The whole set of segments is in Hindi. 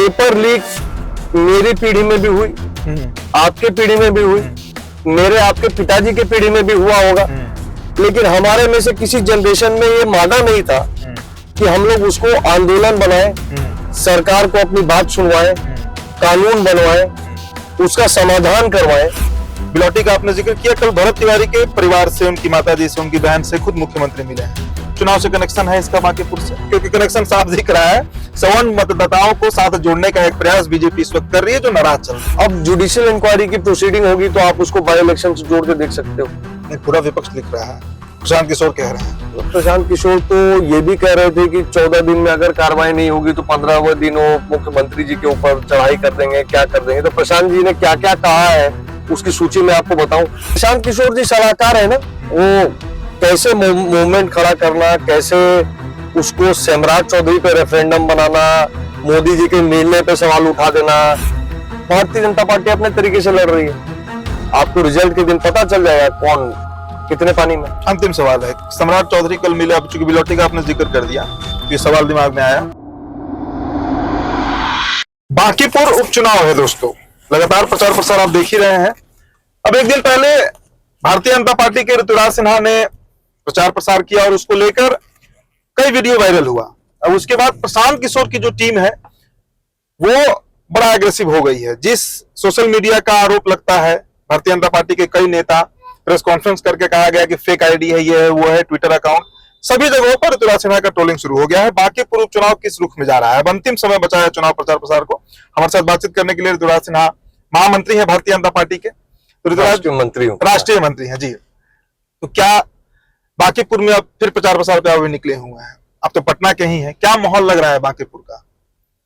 पेपर लीक मेरी पीढ़ी में भी हुई, आपके पीढ़ी में भी हुई, मेरे आपके पिताजी के पीढ़ी में भी हुआ होगा, लेकिन हमारे में से किसी जनरेशन में ये माना नहीं था कि हम लोग उसको आंदोलन बनाएं, सरकार को अपनी बात सुनवाएं, कानून बनवाएं, उसका समाधान करवाएं। बिलौटी का आपने जिक्र किया, कल भरत तिवारी के परिवार से, उनकी माताजी से, उनकी बहन से खुद मुख्यमंत्री मिले हैं। चुनाव से कनेक्शन है इसका बांकीपुर से? क्योंकि कनेक्शन साफ दिख रहा है, सवर्ण मतदाताओं को साथ जोड़ने का एक प्रयास बीजेपी इस वक्त कर रही है जो नाराज चल रहा है। अब जुडिशियल इंक्वायरी की प्रोसीडिंग होगी तो आप उसको बाय इलेक्शन से जोड़ के देख सकते हो। नहीं, पूरा विपक्ष लिख रहा है, प्रशांत किशोर कह रहे हैं। प्रशांत किशोर तो ये भी कह रहे थे कि 14 दिन में अगर कार्रवाई नहीं होगी तो 15वें दिन वो मुख्यमंत्री जी के ऊपर चढ़ाई कर देंगे, क्या कर देंगे। तो प्रशांत जी ने क्या क्या कहा है उसकी सूची में आपको बताऊं। प्रशांत किशोर जी सलाहकार है ना, वो कैसे मूवमेंट खड़ा करना, कैसे उसको सम्राट चौधरी पे रेफरेंडम बनाना, मोदी जी के निर्णय पे सवाल उठा देना। भारतीय जनता पार्टी अपने तरीके से लड़ रही है। आपको रिजल्ट के दिन पता चल जाएगा कौन कितने पानी में। अंतिम सवाल है, सम्राट चौधरी कल मिले, अब चूंकि बिलौटी का आपने जिक्र कर दिया, ये सवाल दिमाग में आया। बांकीपुर उपचुनाव है दोस्तों, लगातार प्रचार प्रसार आप देख ही रहे हैं। अब एक दिन पहले भारतीय जनता पार्टी के ऋतुराज सिन्हा ने प्रचार प्रसार किया और उसको लेकर कई वीडियो वायरल हुआ। अब उसके बाद प्रशांत किशोर की जो टीम है वो बड़ा एग्रेसिव हो गई है। जिस सोशल मीडिया का आरोप लगता है, भारतीय जनता पार्टी के कई नेता प्रेस कॉन्फ्रेंस करके कहा गया कि फेक आईडी है, ये है, वो है, ट्विटर अकाउंट, सभी जगहों पर ऋतुराज सिन्हा का ट्रोलिंग शुरू हो गया है। बांकीपुर उपचुनाव किस रुख में जा रहा है? अब अंतिम समय बचा है चुनाव प्रचार प्रसार को। हमारे साथ बातचीत करने के लिए ऋतुराज सिन्हा महामंत्री है भारतीय जनता पार्टी के, तो ऋतुराज राष्ट्रीय मंत्री है जी। तो क्या बांकीपुर में अब फिर प्रचार प्रसार पे हुए निकले हुए हैं? अब तो पटना के ही हैं, क्या माहौल लग रहा है बांकीपुर का?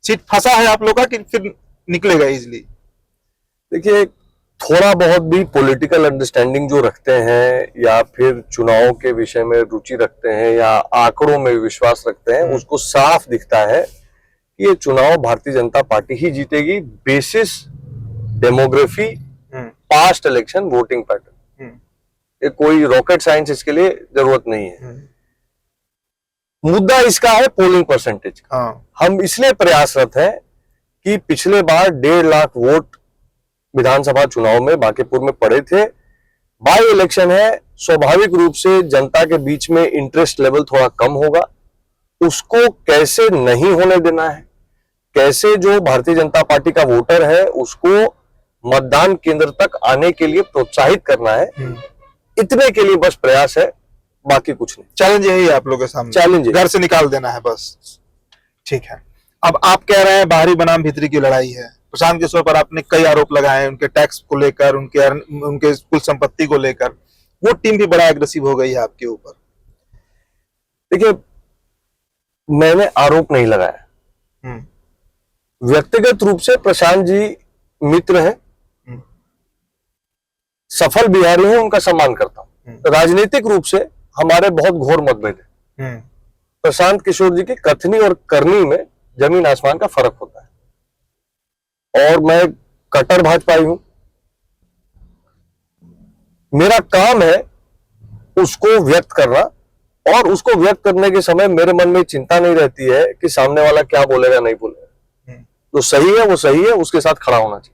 सीट फंसा है आप लोग का कि फिर निकलेगा इजिली? देखिए, थोड़ा बहुत भी पॉलिटिकल अंडरस्टैंडिंग जो रखते हैं या फिर चुनाव के विषय में रुचि रखते हैं या आंकड़ों में विश्वास रखते हैं, उसको साफ दिखता है कि ये चुनाव भारतीय जनता पार्टी ही जीतेगी, basis demography, past election voting pattern. ये कोई रॉकेट साइंस इसके लिए जरूरत नहीं है। मुद्दा इसका है पोलिंग परसेंटेज। हम इसलिए प्रयासरत हैं कि पिछले बार 1.5 लाख वोट विधानसभा चुनाव में बांकीपुर में पड़े थे। बाई इलेक्शन है, स्वाभाविक रूप से जनता के बीच में इंटरेस्ट लेवल थोड़ा कम होगा। उसको कैसे नहीं होने देना है, कैसे जो भारतीय जनता पार्टी का वोटर है उसको मतदान केंद्र तक आने के लिए प्रोत्साहित करना है, इतने के लिए बस प्रयास है, बाकी कुछ नहीं। चैलेंज यही है आप लोगों के सामने, चैलेंज घर से निकाल देना है बस। ठीक है, अब आप कह रहे हैं बाहरी बनाम भीतरी की लड़ाई है। प्रशांत किशोर पर आपने कई आरोप लगाए, उनके टैक्स को लेकर, उनके कुल संपत्ति को लेकर। वो टीम भी बड़ा एग्रेसिव हो गई है आपके ऊपर। देखिए, मैंने आरोप नहीं लगाया। व्यक्तिगत रूप से प्रशांत जी मित्र हैं, सफल बिहारी हूं, उनका सम्मान करता हूं। राजनीतिक रूप से हमारे बहुत घोर मतभेद है। प्रशांत किशोर जी की कथनी और करनी में जमीन आसमान का फर्क होता है, और मैं कट्टर भाजपाई हूं। मेरा काम है उसको व्यक्त करना, और उसको व्यक्त करने के समय मेरे मन में चिंता नहीं रहती है कि सामने वाला क्या बोलेगा नहीं बोलेगा। जो सही है वो सही है, उसके साथ खड़ा होना चाहिए।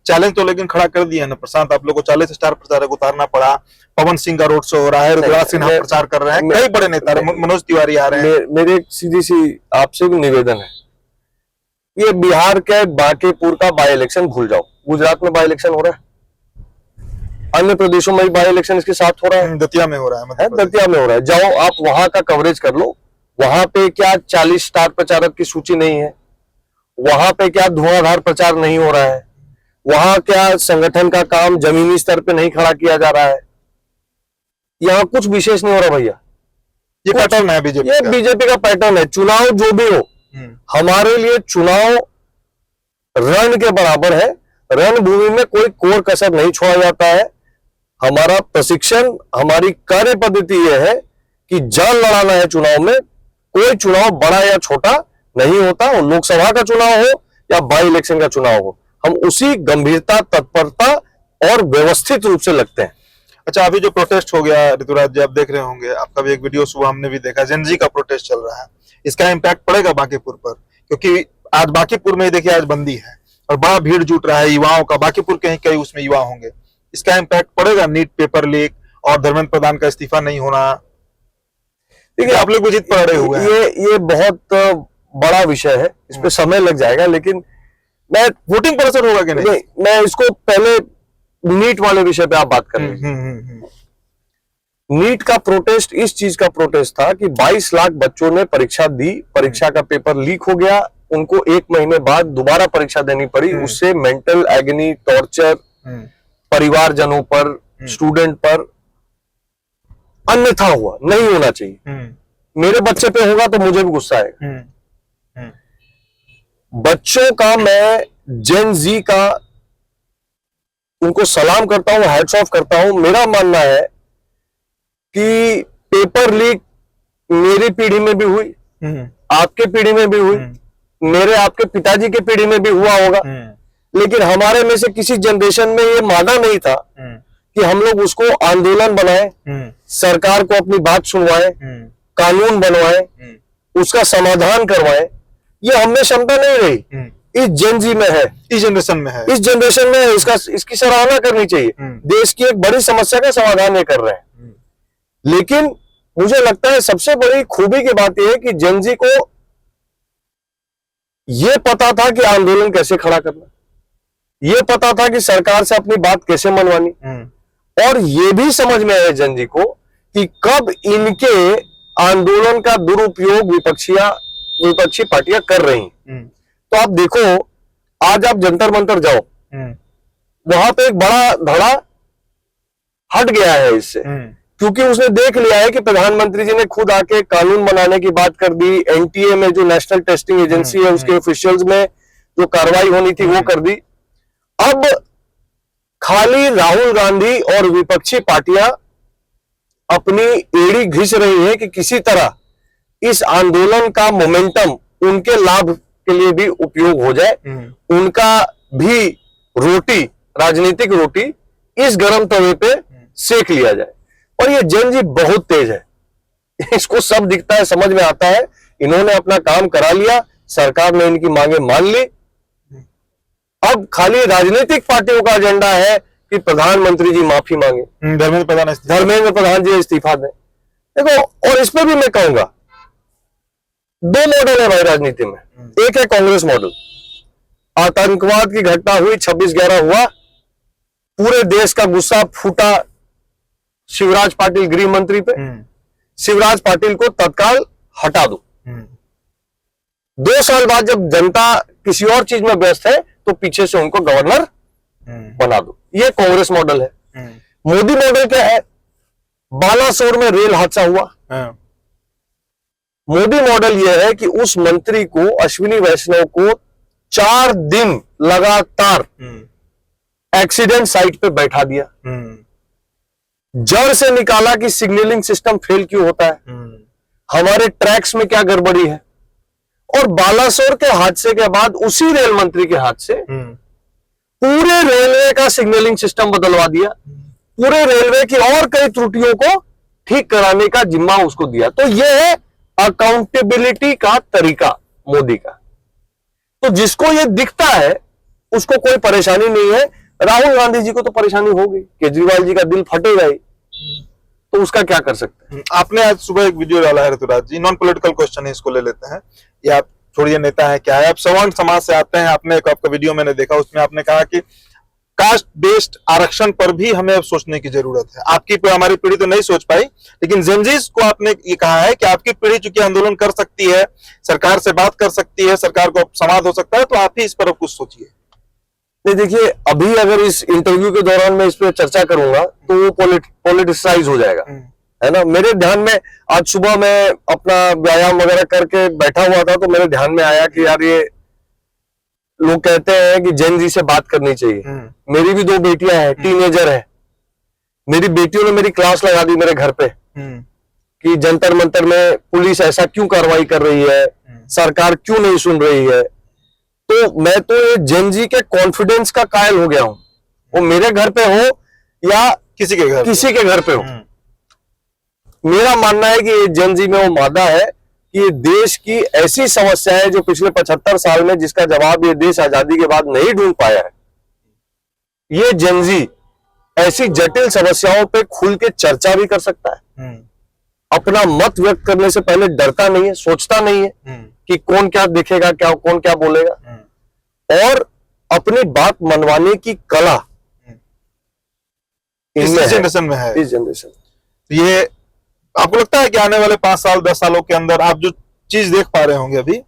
चैलेंज तो लेकिन खड़ा कर दिया ना प्रशांत, आप लोग को 40 स्टार प्रचारक उतारना पड़ा। पवन सिंह का रोड शो हो रहा है, ऋतुराज सिन्हा प्रचार कर रहे हैं, कई बड़े नेता, मनोज तिवारी आ रहे हैं। मेरे सीधी सी आपसे भी निवेदन है, ये बिहार के बांकीपुर का बाई इलेक्शन भूल जाओ। गुजरात में बाई इलेक्शन हो रहा है, अन्य प्रदेशों में भी बाई इलेक्शन इसके साथ हो रहा है, दतिया में हो रहा है, दतिया में हो रहा है। जाओ आप वहां का कवरेज कर लो। वहां पे क्या 40 स्टार प्रचारक की सूची नहीं है? वहां पे क्या धुआंधार प्रचार नहीं हो रहा है? वहां क्या संगठन का काम जमीनी स्तर पे नहीं खड़ा किया जा रहा है? यहाँ कुछ विशेष नहीं हो रहा भैया। ये पैटर्न है बीजेपी, ये बीजेपी का पैटर्न है। चुनाव जो भी हो, हमारे लिए चुनाव रण के बराबर है। रणभूमि में कोई कोर कसर नहीं छोड़ा जाता है। हमारा प्रशिक्षण, हमारी कार्य पद्धति यह है कि जान लड़ाना है चुनाव में। कोई चुनाव बड़ा या छोटा नहीं होता, लोकसभा का चुनाव हो या बाई इलेक्शन का चुनाव हो, हम उसी गंभीरता, तत्परता और व्यवस्थित रूप से लगते हैं। अच्छा, अभी जो प्रोटेस्ट हो गया ऋतुराज जी, आप देख रहे होंगे, आपका भी एक वीडियो सुबह हमने भी देखा, जेनजी का प्रोटेस्ट चल रहा है, इसका इम्पैक्ट पड़ेगा बांकीपुर पर? क्योंकि आज बांकीपुर में देखिए आज बंदी है और बड़ा भीड़ जुट रहा है युवाओं का, बांकीपुर के ही कई उसमें युवा होंगे। इसका इम्पैक्ट पड़ेगा, नीट पेपर लीक और धर्मेंद्र प्रधान का इस्तीफा नहीं होना। देखिए आप लोग जिद पर अड़े हुए हैं। ये बहुत बड़ा विषय है, इस पे समय लग जाएगा, लेकिन मैं वोटिंग पर असर होगा कि नहीं? मैं इसको पहले नीट वाले विषय पे आप बात कर रहे हैं। नीट का प्रोटेस्ट इस चीज का प्रोटेस्ट था कि 22 लाख बच्चों ने परीक्षा दी, परीक्षा का पेपर लीक हो गया, उनको 1 महीने बाद दोबारा परीक्षा देनी पड़ी। उससे मेंटल एगनी, टॉर्चर परिवारजनों पर, स्टूडेंट पर अन्यथा हुआ, नहीं होना चाहिए। मेरे बच्चे पे होगा तो मुझे भी गुस्सा आएगा। बच्चों का मैं जेन जी का उनको सलाम करता हूं, हैट्स ऑफ करता हूं। मेरा मानना है कि पेपर लीक मेरी पीढ़ी में भी हुई, आपके पीढ़ी में भी हुई, मेरे आपके पिताजी के पीढ़ी में भी हुआ होगा, लेकिन हमारे में से किसी जनरेशन में ये माना नहीं था कि हम लोग उसको आंदोलन बनाए, सरकार को अपनी बात सुनवाए, कानून बनवाए, उसका समाधान करवाए। ये हमें क्षमता नहीं रही, इस जेन जी में है, इस जनरेशन में है, इस जनरेशन में है। इसकी सराहना करनी चाहिए। देश की एक बड़ी समस्या का समाधान ये कर रहे हैं। लेकिन मुझे लगता है सबसे बड़ी खूबी की बात यह है कि जेन जी को यह पता था कि आंदोलन कैसे खड़ा करना, यह पता था कि सरकार से अपनी बात कैसे मनवानी, और यह भी समझ में आया जेन जी को कि कब इनके आंदोलन का दुरुपयोग विपक्षी पार्टियां कर रही हैं। तो आप देखो, आज आप जंतर मंतर जाओ, वहां पे एक बड़ा धड़ा हट गया है इससे, क्योंकि उसने देख लिया है कि प्रधानमंत्री जी ने खुद आके कानून बनाने की बात कर दी। एनटीए में जो नेशनल टेस्टिंग एजेंसी है उसके ऑफिशियल्स में जो कार्रवाई होनी थी वो कर दी। अब खाली राहुल गांधी और विपक्षी पार्टियां अपनी एड़ी घिस रही है कि किसी तरह इस आंदोलन का मोमेंटम उनके लाभ के लिए भी उपयोग हो जाए, उनका भी रोटी, राजनीतिक रोटी इस गर्म तवे पे सेक लिया जाए। और ये जेन जी बहुत तेज है, इसको सब दिखता है, समझ में आता है। इन्होंने अपना काम करा लिया, सरकार ने इनकी मांगे मान ली। अब खाली राजनीतिक पार्टियों का एजेंडा है कि प्रधानमंत्री जी माफी मांगे, धर्मेंद्र प्रधान जी इस्तीफा दें। देखो, और इसमें भी मैं कहूंगा 2 मॉडल है भाई राजनीति में। एक है कांग्रेस मॉडल, आतंकवाद की घटना हुई, 26/11 हुआ, पूरे देश का गुस्सा फूटा शिवराज पाटिल गृह मंत्री पे, शिवराज पाटिल को तत्काल हटा दो। 2 साल बाद जब जनता किसी और चीज में व्यस्त है तो पीछे से उनको गवर्नर बना दो। ये कांग्रेस मॉडल है। मोदी मॉडल क्या है? बालासोर में रेल हादसा हुआ, मोदी मॉडल यह है कि उस मंत्री को, अश्विनी वैष्णव को 4 दिन लगातार एक्सीडेंट साइट पे बैठा दिया, जड़ से निकाला कि सिग्नलिंग सिस्टम फेल क्यों होता है, हमारे ट्रैक्स में क्या गड़बड़ी है। और बालासोर के हादसे के बाद उसी रेल मंत्री के हाथ से पूरे रेलवे का सिग्नलिंग सिस्टम बदलवा दिया, पूरे रेलवे की और कई त्रुटियों को ठीक कराने का जिम्मा उसको दिया। तो यह है अकाउंटेबिलिटी का तरीका मोदी का। तो जिसको ये दिखता है उसको कोई परेशानी नहीं है। राहुल गांधी जी को तो परेशानी होगी, केजरीवाल जी का दिल फटेगा ही, तो उसका क्या कर सकते हैं। आपने आज सुबह एक वीडियो डाला है ऋतुराज जी, नॉन पॉलिटिकल क्वेश्चन है, इसको ले लेते हैं। ये आप छोड़िए नेता है क्या है, आप सवर्ण समाज से आते हैं। आपने एक आपका वीडियो मैंने देखा, उसमें आपने कहा कि कास्ट बेस्ड आरक्षण पर भी हमें अब सोचने की जरूरत है। आपकी हमारी पीढ़ी तो नहीं सोच पाई, लेकिन जेनजीज को आपने ये कहा है कि आपकी पीढ़ी चूंकि आंदोलन कर सकती है, सरकार से बात कर सकती है, सरकार को समाधान हो सकता है, तो आप ही इस पर कुछ सोचिए। नहीं, देखिए, अभी अगर इस इंटरव्यू के दौरान मैं इस पर चर्चा करूंगा तो वो पॉलिटिसाइज हो जाएगा, है ना। मेरे ध्यान में आज सुबह मैं अपना व्यायाम वगैरह करके बैठा हुआ था, तो मेरे ध्यान में आया कि यार ये लोग कहते हैं कि जेन जी से बात करनी चाहिए। मेरी भी 2 बेटियां हैं, टीनेजर है। मेरी बेटियों ने मेरी क्लास लगा दी मेरे घर पे कि जंतर मंतर में पुलिस ऐसा क्यों कार्रवाई कर रही है, सरकार क्यों नहीं सुन रही है। तो मैं तो ये जेन जी के कॉन्फिडेंस का कायल हो गया हूं, वो मेरे घर पे हो या किसी के घर पे हो। मेरा मानना है कि ये जेन जी में वो मादा है कि ये देश की ऐसी समस्या है जो पिछले 75 साल में जिसका जवाब ये देश आजादी के बाद नहीं ढूंढ पाया है। ये जेनजी ऐसी जटिल समस्याओं पे खुल के चर्चा भी कर सकता है, अपना मत व्यक्त करने से पहले डरता नहीं है, सोचता नहीं है कि कौन क्या देखेगा, क्या कौन क्या बोलेगा, और अपनी बात मनवाने की कला इस इनमें है, जनरेशन में है। इस जनरेशन। ये आपको लगता है कि आने वाले 5 साल 10 सालों के अंदर आप जो चीज देख पा रहे होंगे अभी,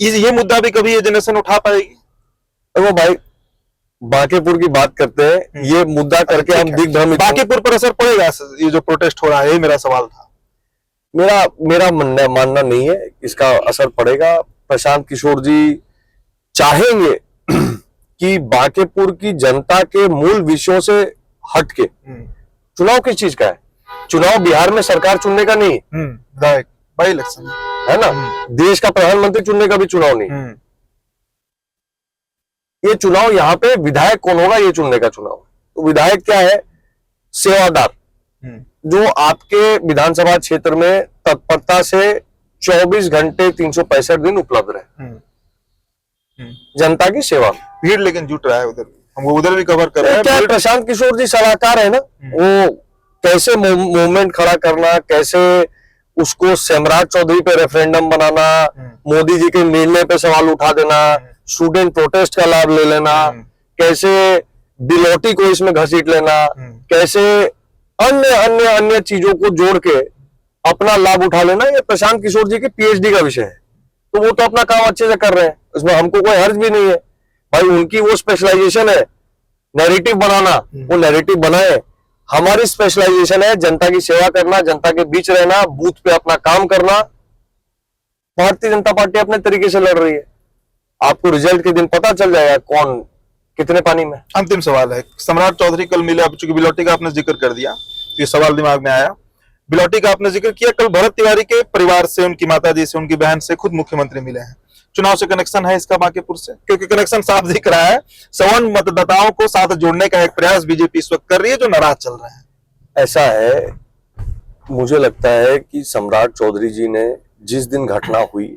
ये मुद्दा भी कभी ये जनरेशन उठा पाएगी? वो भाई बांकीपुर की बात करते हैं, ये मुद्दा करके हम दिग्भ्रमित। बांकीपुर पर असर पड़ेगा ये जो प्रोटेस्ट हो रहा है? ये मेरा सवाल था। मेरा मानना नहीं है इसका असर पड़ेगा। प्रशांत किशोर जी चाहेंगे कि बांकीपुर की जनता के मूल विषयों से हटके चुनाव किस चीज का है? चुनाव बिहार में सरकार चुनने का नहीं, बाई इलेक्शन है ना, देश का प्रधानमंत्री चुनने का भी चुनाव नहीं। ये चुनाव यहाँ पे विधायक कौन होगा ये चुनने का चुनाव है। तो विधायक क्या है? सेवादार, जो आपके विधानसभा क्षेत्र में तत्परता से 24 घंटे 365 दिन उपलब्ध रहे, जनता की सेवा। भीड़ लेकिन जुट रहा है उधर, हम उधर भी कवर कर रहे हैं। क्या प्रशांत किशोर जी सलाहकार है ना, वो कैसे मूवमेंट खड़ा करना, कैसे उसको सम्राट चौधरी पे रेफरेंडम बनाना, मोदी जी के निर्णय पे सवाल उठा देना, स्टूडेंट प्रोटेस्ट का लाभ ले लेना, कैसे बिलोटी को इसमें घसीट लेना, कैसे अन्य अन्य अन्य चीजों को जोड़ के अपना लाभ उठा लेना, ये प्रशांत किशोर जी की पीएचडी का विषय है। तो वो तो अपना काम अच्छे से कर रहे हैं, इसमें हमको कोई हर्ज भी नहीं है भाई। उनकी वो स्पेशलाइजेशन है नैरेटिव बनाना, वो नैरेटिव बनाए। हमारी स्पेशलाइजेशन है जनता की सेवा करना, जनता के बीच रहना, बूथ पे अपना काम करना। भारतीय जनता पार्टी अपने तरीके से लड़ रही है, आपको रिजल्ट के दिन पता चल जाएगा कौन कितने पानी में। अंतिम सवाल है, सम्राट चौधरी कल मिले, अब चूंकि बिलोटी का आपने जिक्र कर दिया तो ये सवाल दिमाग में आया। बिलोटी का आपने जिक्र किया, कल भरत तिवारी के परिवार से, उनकी माताजी से, उनकी बहन से खुद मुख्यमंत्री मिले हैं। चुनाव से कनेक्शन है इसका बांकीपुर से? क्योंकि कनेक्शन साफ दिख रहा है, सवर्ण मतदाताओं को साथ जोड़ने का एक प्रयास बीजेपी इस वक्त कर रही है, जो नाराज चल रहे हैं। ऐसा है, मुझे लगता है कि सम्राट चौधरी जी ने जिस दिन घटना हुई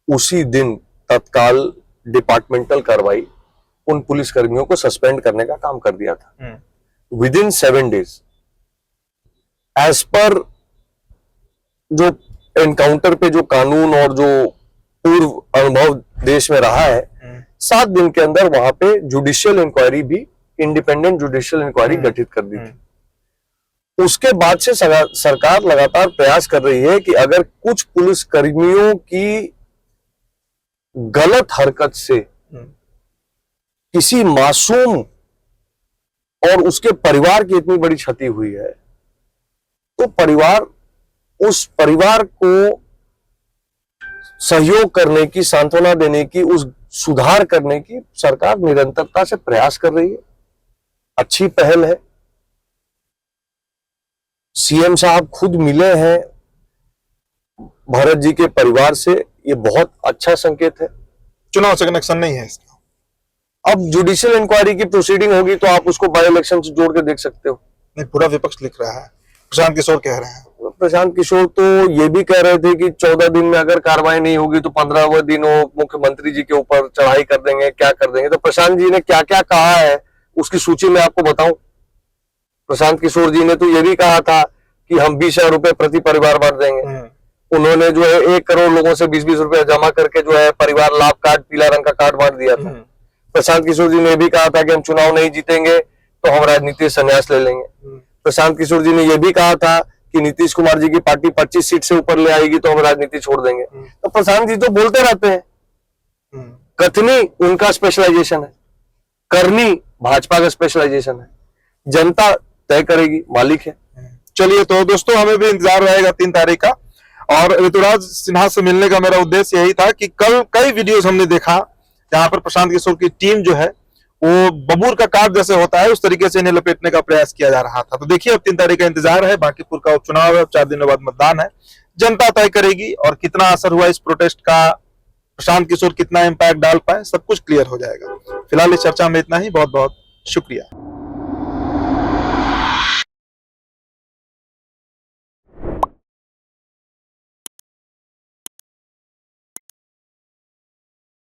उसी दिन तत्काल डिपार्टमेंटल कार्रवाई उन पुलिसकर्मियों को सस्पेंड करने का काम कर दिया था with in 7 days। As per जो एनकाउंटर पे जो कानून और जो पूर्व अनुभव देश में रहा है, 7 दिन के अंदर वहां पे जुडिशियल इंक्वायरी भी, इंडिपेंडेंट जुडिशियल इंक्वायरी गठित कर दी थी। उसके बाद से सरकार लगातार प्रयास कर रही है कि अगर कुछ पुलिसकर्मियों की गलत हरकत से किसी मासूम और उसके परिवार की इतनी बड़ी क्षति हुई है, तो उस परिवार को सहयोग करने की, सांत्वना देने की, उस सुधार करने की सरकार निरंतरता से प्रयास कर रही है। अच्छी पहल है। सीएम साहब खुद मिले हैं भरत जी के परिवार से, ये बहुत अच्छा संकेत है। चुनाव से कनेक्शन नहीं है इसका। अब जुडिशियल इंक्वायरी की प्रोसीडिंग होगी तो आप उसको बाय इलेक्शन से जोड़ के देख सकते हो। नहीं, पूरा विपक्ष लिख रहा है, प्रशांत किशोर कह रहे हैं। प्रशांत किशोर तो ये भी कह रहे थे कि 14 दिन में अगर कार्रवाई नहीं होगी तो 15वें दिन वो मुख्यमंत्री जी के ऊपर चढ़ाई कर देंगे, क्या कर देंगे। तो प्रशांत जी ने क्या क्या कहा है उसकी सूची में आपको बताऊं। प्रशांत किशोर जी ने तो ये भी कहा था कि हम 20,000 रुपए प्रति परिवार बांट देंगे। उन्होंने जो है 1 करोड़ लोगों से 20-20 रुपए जमा करके जो है परिवार लाभ कार्ड, पीला रंग का कार्ड बांट दिया था। प्रशांत किशोर जी ने भी कहा था कि हम चुनाव नहीं जीतेंगे तो हम राजनीति से संन्यास ले लेंगे। प्रशांत किशोर जी ने यह भी कहा था कि नीतीश कुमार जी की पार्टी 25 सीट से ऊपर ले आएगी तो हम राजनीति छोड़ देंगे। तो प्रशांत जी तो बोलते रहते हैं, कथनी उनका स्पेशलाइजेशन है, करनी भाजपा का स्पेशलाइजेशन है। जनता तय करेगी, मालिक है। चलिए, तो दोस्तों हमें भी इंतजार रहेगा 3 तारीख का। और ऋतुराज सिन्हा से मिलने का मेरा उद्देश्य यही था कि कल कई वीडियोस हमने देखा जहां पर प्रशांत किशोर की टीम जो है वो बबूर का काट जैसे होता है उस तरीके से इन्हें लपेटने का प्रयास किया जा रहा था। तो देखिए, अब 3 तारीख का इंतजार है। बांकीपुर का उपचुनाव है, 4 दिनों बाद मतदान है। जनता तय करेगी और कितना असर हुआ इस प्रोटेस्ट का, प्रशांत किशोर कितना इंपैक्ट डाल पाए, सब कुछ क्लियर हो जाएगा। फिलहाल इस चर्चा में इतना ही। बहुत बहुत शुक्रिया।